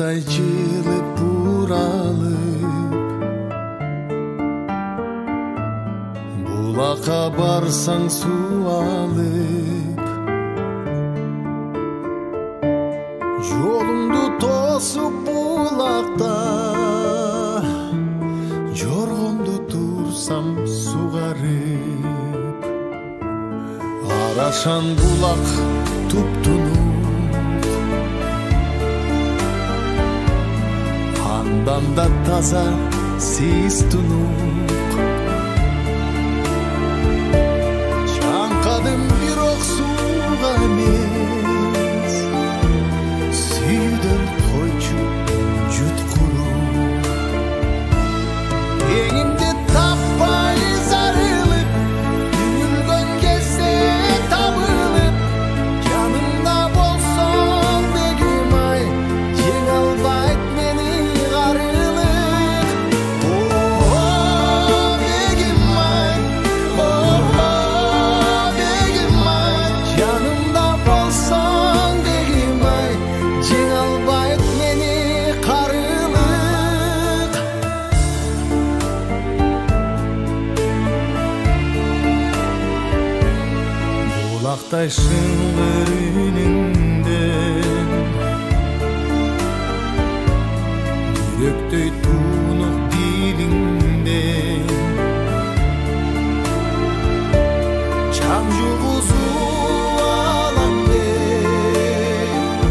Bulakтай жылып буралып, булакка барсаң суу алып, жолуңду тосуп булакта, жоргондо турсам сугарып. Арашан булак туптунук, андан да таза сиз тунук. Чаңкадым бирок сууга эмес, сүйдөн койчу жуткуруп. Эңимди таппай зарылып, түңүлгөн кезде табылып, жанымда болсоң дегим ай, жеңе албайт мени карылык. Дегим ай, дегим ай, жанымда болсоң дегим ай, жеңе албайт мени карылык. Булактай шыңгыр үнүңдөн, жүрөктөй туунук дилиңден, чаң жугузуп алам деп,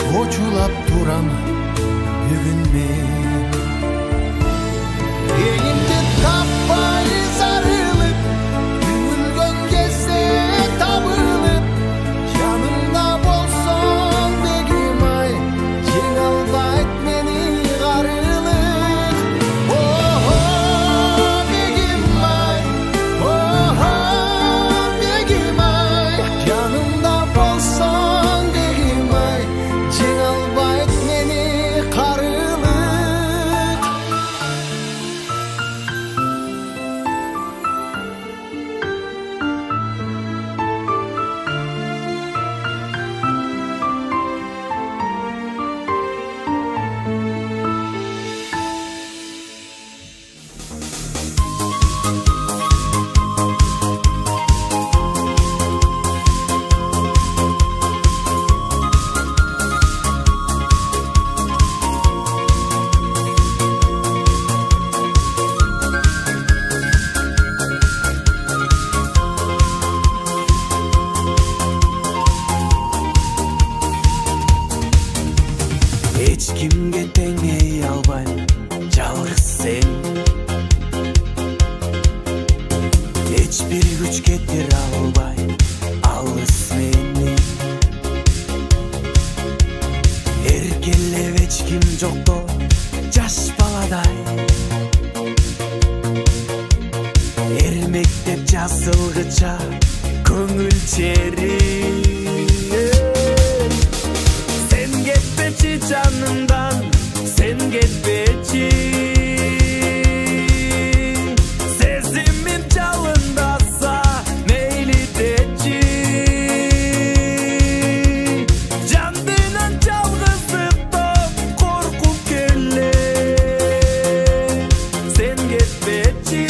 чочулап турам бүгүн мен. Эңимди таппай зарылып, түңүлгөн кезде табылып, жанымда болсоң дегим ай, жеңе албайт мени карылык. Дегим ай, дегим ай, жанымда болсоң дегим ай, жеңе албайт мени карылык. Эч кимге теңей албайм, жалгыз сен. Эч бир күч кетире албай, алыс мени. Эркелеп эч ким жокто, жаш баладай. Эрмектеп жазылгыча көңүл чери. Sen кетпечи жанымдан, sen кетпечи. Сезимим жалындаса, мейли дечи. Жандынан жалгыздыктан коркуп келе. Sen кетпечи.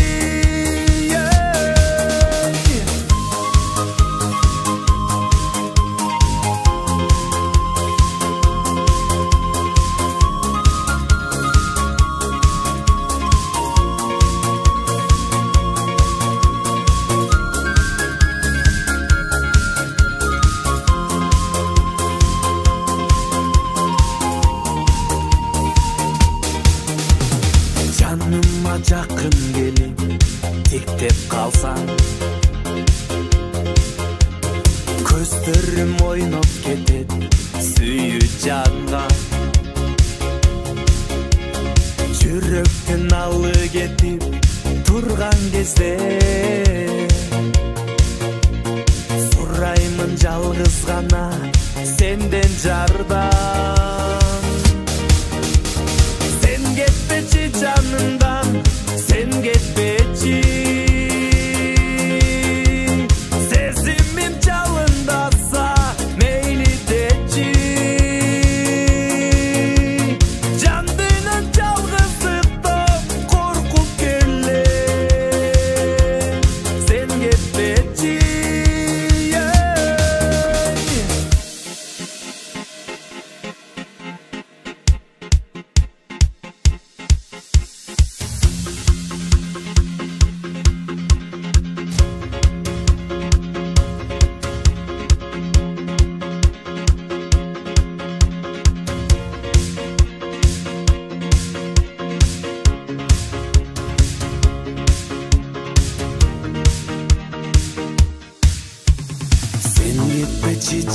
Жаныма жакын келип, тиктеп калсаң, көздөрүм ойноп кетет, сүйүү жанган. Жүрөктүн алы кетип турган кезде, сураймын жалгыз гана сенден жардан. Sen кетпечи жанымдан, sen кетпечи. Сезимим жалындаса, мейли дечи.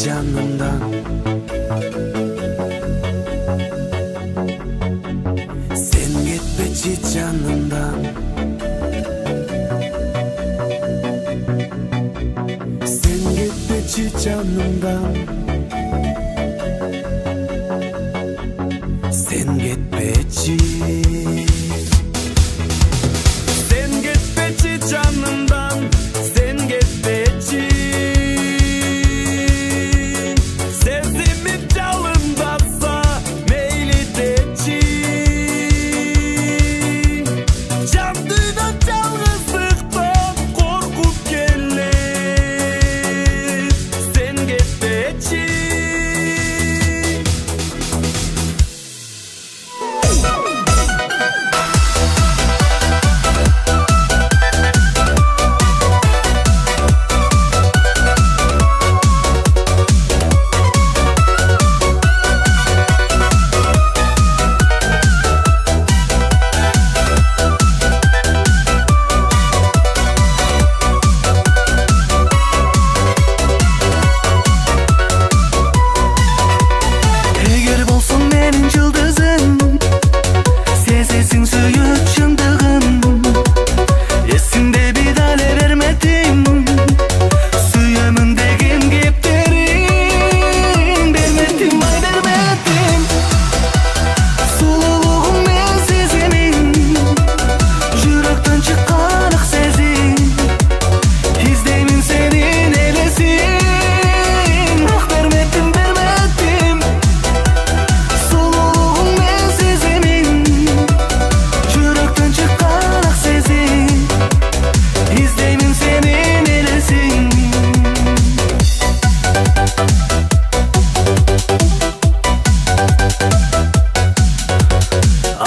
canımdan. Sen gitmeci canımdan. Sen gitmeci canımdan. Sen gitmeci. Sen gitmeci canımdan. Sen gitmeci. Sezimim çalındasa meyli deci. Can duydan çalgısıktan korkup gelir. Sen gitmeci.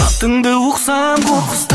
Аттыңды ұқсам қоқыс